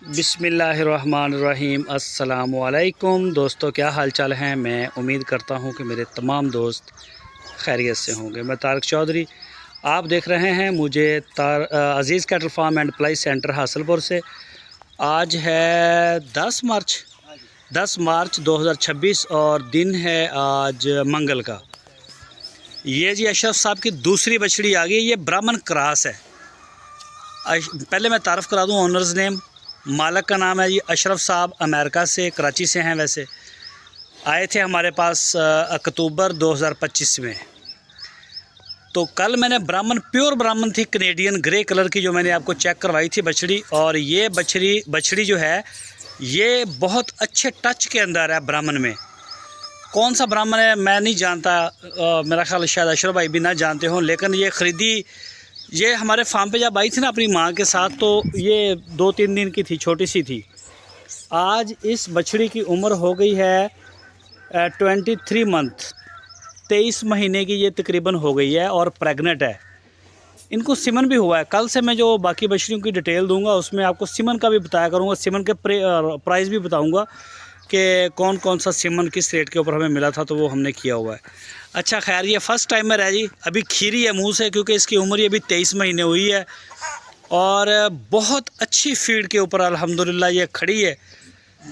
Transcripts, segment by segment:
बिस्मिल्लाहिर्रहमानिर्रहीम। अस्सलामुअलैकुम दोस्तों, क्या हाल चाल हैं। मैं उम्मीद करता हूं कि मेरे तमाम दोस्त खैरियत से होंगे। मैं तारक चौधरी, आप देख रहे हैं मुझे Aziz cattle farm and ply centre Hasalpur से। आज है 10 मार्च 2026 और दिन है आज मंगल का। ये जी अशरफ साहब की दूसरी बछड़ी आ गई। ये ब्राह्मण क्रॉस है। पहले मैं तारफ़ करा दूं ऑनर्स नेम। मालिक का नाम है जी अशरफ साहब, अमेरिका से, कराची से हैं। वैसे आए थे हमारे पास अक्टूबर 2025 में। तो कल मैंने प्योर ब्राह्मण थी, कनेडियन ग्रे कलर की, जो मैंने आपको चेक करवाई थी बछड़ी। और ये बछड़ी जो है ये बहुत अच्छे टच के अंदर है। ब्राह्मण में कौन सा ब्राह्मण है मैं नहीं जानता, मेरा ख्याल शायद अशरफ भाई भी ना जानते हों। लेकिन ये ख़रीदी, ये हमारे फार्म पे जब आई थी ना अपनी माँ के साथ, तो ये 2-3 दिन की थी, छोटी सी थी। आज इस बछड़ी की उम्र हो गई है 23 मंथ, 23 महीने की ये तकरीबन हो गई है और प्रेग्नेंट है। इनको सिमन भी हुआ है। कल से मैं जो बाकी बछड़ियों की डिटेल दूंगा उसमें आपको सिमन का भी बताया करूँगा, सिमन के प्राइस भी बताऊँगा कि कौन कौन सा सिमन किस रेट के ऊपर हमें मिला था, तो वो हमने किया हुआ है। अच्छा खैर, ये फ़र्स्ट टाइमर है जी, अभी खीरी है मुंह से, क्योंकि इसकी उम्र ये अभी 23 महीने हुई है। और बहुत अच्छी फीड के ऊपर अल्हम्दुलिल्लाह ये खड़ी है।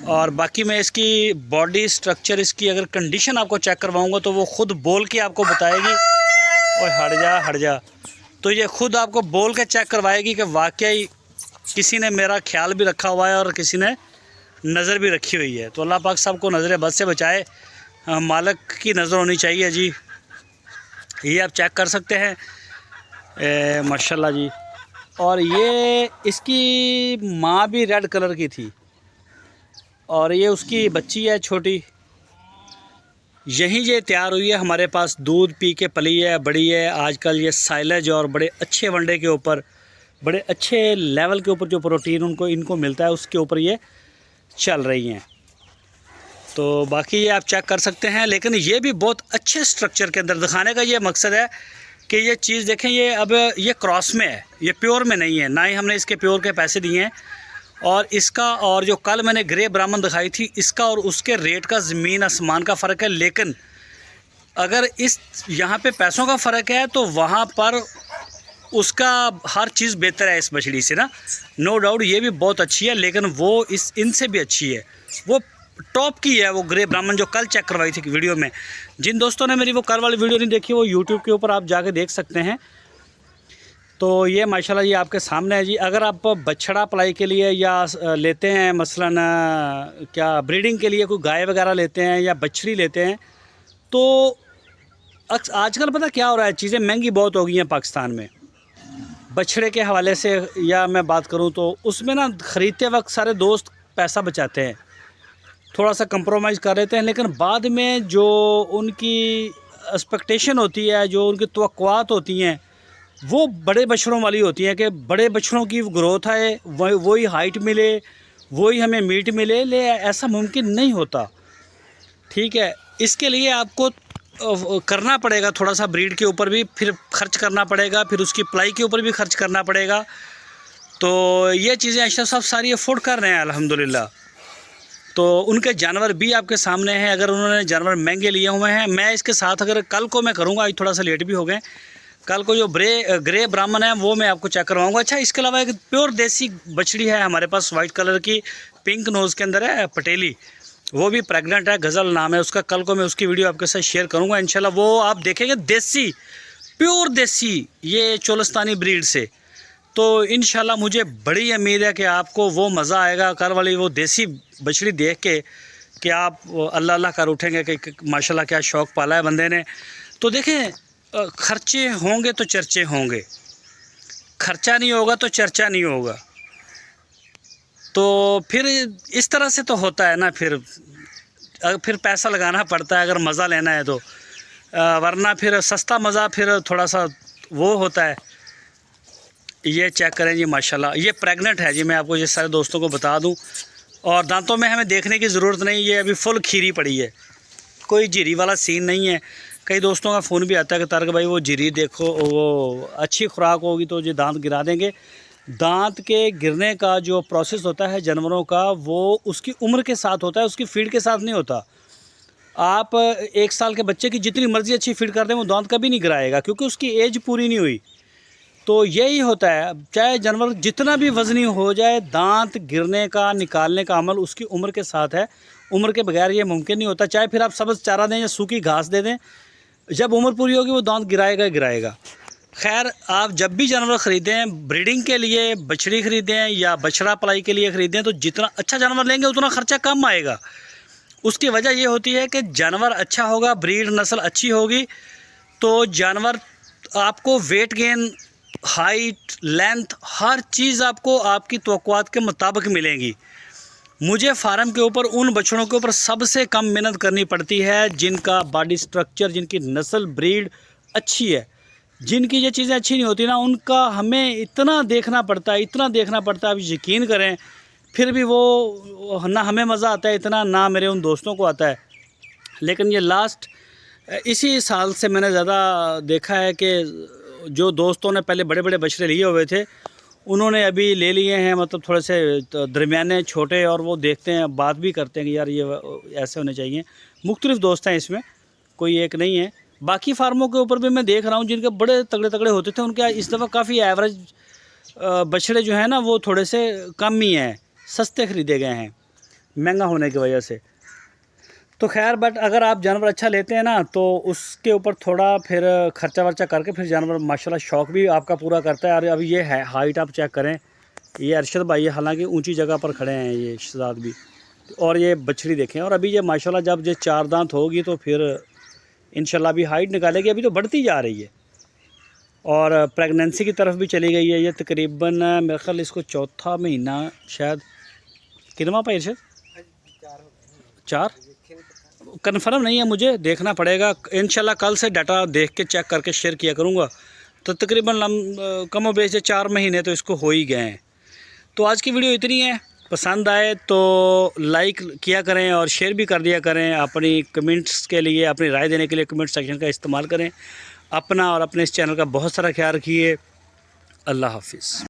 और बाकी मैं इसकी बॉडी स्ट्रक्चर, इसकी अगर कंडीशन आपको चेक करवाऊंगा तो वो ख़ुद बोल के आपको बताएगी। और हट जा तो ये ख़ुद आपको बोल के चेक करवाएगी कि वाकई किसी ने मेरा ख्याल भी रखा हुआ है और किसी ने नज़र भी रखी हुई है। तो अल्लाह पाक सबको नज़र बद से बचाए। मालिक की नज़र होनी चाहिए जी। ये आप चेक कर सकते हैं माशाल्लाह जी। और ये इसकी माँ भी रेड कलर की थी और ये उसकी बच्ची है छोटी। यहीं ये तैयार हुई है हमारे पास, दूध पी के पली है, बड़ी है। आजकल ये साइलेज और बड़े अच्छे वनडे के ऊपर, बड़े अच्छे लेवल के ऊपर जो प्रोटीन इनको मिलता है, उसके ऊपर ये चल रही हैं। तो बाकी ये आप चेक कर सकते हैं। लेकिन ये भी बहुत अच्छे स्ट्रक्चर के अंदर, दिखाने का ये मकसद है कि ये चीज़ देखें, ये अब ये क्रॉस में है, ये प्योर में नहीं है। ना ही हमने इसके प्योर के पैसे दिए हैं। और इसका, और जो कल मैंने ग्रे ब्राह्मण दिखाई थी, इसका और उसके रेट का ज़मीन आसमान का फ़र्क है। लेकिन अगर इस यहाँ पे पैसों का फ़र्क है तो वहाँ पर उसका हर चीज़ बेहतर है इस मछली से ना, नो डाउट। ये भी बहुत अच्छी है, लेकिन वो इनसे भी अच्छी है। वो टॉप की है वो ग्रे ब्राह्मण जो कल चेक करवाई थी वीडियो में। जिन दोस्तों ने मेरी वो कल वाली वीडियो नहीं देखी, वो यूट्यूब के ऊपर आप जाके देख सकते हैं। तो ये माशाल्लाह ये आपके सामने है जी। अगर आप बछड़ा पलाई के लिए या लेते हैं, मसलन क्या ब्रीडिंग के लिए कोई गाय वगैरह लेते हैं या बछड़ी लेते हैं, तो आजकल पता क्या हो रहा है, चीज़ें महंगी बहुत हो गई हैं पाकिस्तान में। बछड़े के हवाले से या मैं बात करूं तो उसमें ना ख़रीदते वक्त सारे दोस्त पैसा बचाते हैं, थोड़ा सा कंप्रोमाइज़ कर लेते हैं। लेकिन बाद में जो उनकी एक्सपेक्टेशन होती है, जो उनकी तवक्कुआत होती हैं, वो बड़े बछड़ों वाली होती हैं कि बड़े बछड़ों की ग्रोथ आए, वही हाइट मिले, वही हमें मीट मिले। ले ऐसा मुमकिन नहीं होता। ठीक है, इसके लिए आपको करना पड़ेगा थोड़ा सा, ब्रीड के ऊपर भी फिर खर्च करना पड़ेगा, फिर उसकी पलाई के ऊपर भी खर्च करना पड़ेगा। तो ये चीज़ें अशरफ साहब सारी अफोर्ड कर रहे हैं अल्हम्दुलिल्लाह। तो उनके जानवर भी आपके सामने हैं। अगर उन्होंने जानवर महंगे लिए हुए हैं, मैं इसके साथ अगर कल को मैं करूँगा, आज थोड़ा सा लेट भी हो गए, कल को जो ग्रे ब्राह्मण है वो मैं आपको चेक करवाऊँगा। अच्छा, इसके अलावा एक प्योर देसी बछड़ी है हमारे पास, वाइट कलर की, पिंक नोज़ के अंदर है, पटेली, वो भी प्रेग्नेंट है, गज़ल नाम है उसका। कल को मैं उसकी वीडियो आपके साथ शेयर करूंगा इंशाल्लाह। वो आप देखेंगे देसी, प्योर देसी, ये चोलस्तानी ब्रीड से। तो इंशाल्लाह मुझे बड़ी उम्मीद है कि आपको वो मज़ा आएगा कल वाली वो देसी बछड़ी देख के, कि आप अल्लाह अल्लाह कर उठेंगे कि माशाल्लाह क्या शौक़ पाला है बंदे ने। तो देखें, खर्चे होंगे तो चर्चे होंगे, खर्चा नहीं होगा तो चर्चा नहीं होगा। तो फिर इस तरह से तो होता है ना, फिर पैसा लगाना पड़ता है अगर मज़ा लेना है तो, वरना फिर सस्ता मज़ा फिर थोड़ा सा वो होता है। ये चेक करें जी माशाल्लाह, ये प्रेग्नेंट है जी। मैं आपको ये सारे दोस्तों को बता दूं। और दांतों में हमें देखने की ज़रूरत नहीं, ये अभी फुल खीरी पड़ी है, कोई जीरी वाला सीन नहीं है। कई दोस्तों का फ़ोन भी आता है कि तारक भाई वो जीरी देखो, वो अच्छी खुराक होगी तो ये दांत गिरा देंगे। दांत के गिरने का जो प्रोसेस होता है जानवरों का, वो उसकी उम्र के साथ होता है, उसकी फीड के साथ नहीं होता। आप 1 साल के बच्चे की जितनी मर्ज़ी अच्छी फीड कर दें, वो दांत कभी नहीं गिराएगा, क्योंकि उसकी एज पूरी नहीं हुई। तो यही होता है, चाहे जानवर जितना भी वज़नी हो जाए, दांत गिरने का, निकालने का अमल उसकी उम्र के साथ है। उम्र के बगैर ये मुमकिन नहीं होता। चाहे फिर आप सब्ज़ चारा दें या सूखी घास दे दें, जब उम्र पूरी होगी वो दांत गिराएगा ही गिराएगा। खैर, आप जब भी जानवर ख़रीदें, ब्रीडिंग के लिए बछड़ी ख़रीदें या बछड़ा पलाई के लिए ख़रीदें, तो जितना अच्छा जानवर लेंगे उतना ख़र्चा कम आएगा। उसकी वजह ये होती है कि जानवर अच्छा होगा, ब्रीड नस्ल अच्छी होगी, तो जानवर आपको वेट गेन, हाइट, लेंथ, हर चीज़ आपको आपकी तवक्कुआत के मुताबिक मिलेंगी। मुझे फार्म के ऊपर उन बछड़ों के ऊपर सबसे कम मेहनत करनी पड़ती है जिनका बॉडी स्ट्रक्चर, जिनकी नस्ल ब्रीड अच्छी है। जिनकी ये चीज़ें अच्छी नहीं होती ना, उनका हमें इतना देखना पड़ता है, इतना देखना पड़ता है, आप यकीन करें, फिर भी वो ना हमें मज़ा आता है इतना, ना मेरे उन दोस्तों को आता है। लेकिन ये लास्ट इसी साल से मैंने ज़्यादा देखा है कि जो दोस्तों ने पहले बड़े बड़े बछड़े लिए हुए थे, उन्होंने अभी ले लिए हैं, मतलब थोड़े से दरमियाने छोटे, और वो देखते हैं, बात भी करते हैं कि यार ये ऐसे होने चाहिए। मुख्तलिफ दोस्त हैं इसमें, कोई एक नहीं है। बाकी फार्मों के ऊपर भी मैं देख रहा हूँ जिनके बड़े तगड़े तगड़े होते थे, उनके इस दफ़ा काफ़ी एवरेज बछड़े जो हैं ना, वो थोड़े से कम ही हैं, सस्ते ख़रीदे गए हैं महंगा होने की वजह से। तो खैर, बट अगर आप जानवर अच्छा लेते हैं ना, तो उसके ऊपर थोड़ा फिर खर्चा वर्चा करके फिर जानवर माशाल्लाह शौक़ भी आपका पूरा करता है। और अभी ये है हाइट आप चेक करें, ये अरशद भाई है, हालांकि ऊंची जगह पर खड़े हैं ये शहजाद भी, और ये बछड़ी देखें। और अभी ये माशाल्लाह जब ये 4 दांत होगी तो फिर इंशाल्लाह भी हाइट निकालेगी। अभी तो बढ़ती जा रही है और प्रेगनेंसी की तरफ भी चली गई है। ये तकरीबन मेरे ख्याल इसको 4था महीना शायद, कितना पाई अर्शद? 4 कन्फर्म नहीं है, मुझे देखना पड़ेगा। इंशाल्लाह कल से डाटा देख के चेक करके शेयर किया करूँगा। तो तकरीबन कम बेश 4 महीने तो इसको हो ही गए हैं। तो आज की वीडियो इतनी है, पसंद आए तो लाइक किया करें और शेयर भी कर दिया करें। अपनी कमेंट्स के लिए, अपनी राय देने के लिए कमेंट सेक्शन का इस्तेमाल करें। अपना और अपने इस चैनल का बहुत सारा ख्याल रखिए। अल्लाह हाफिज़।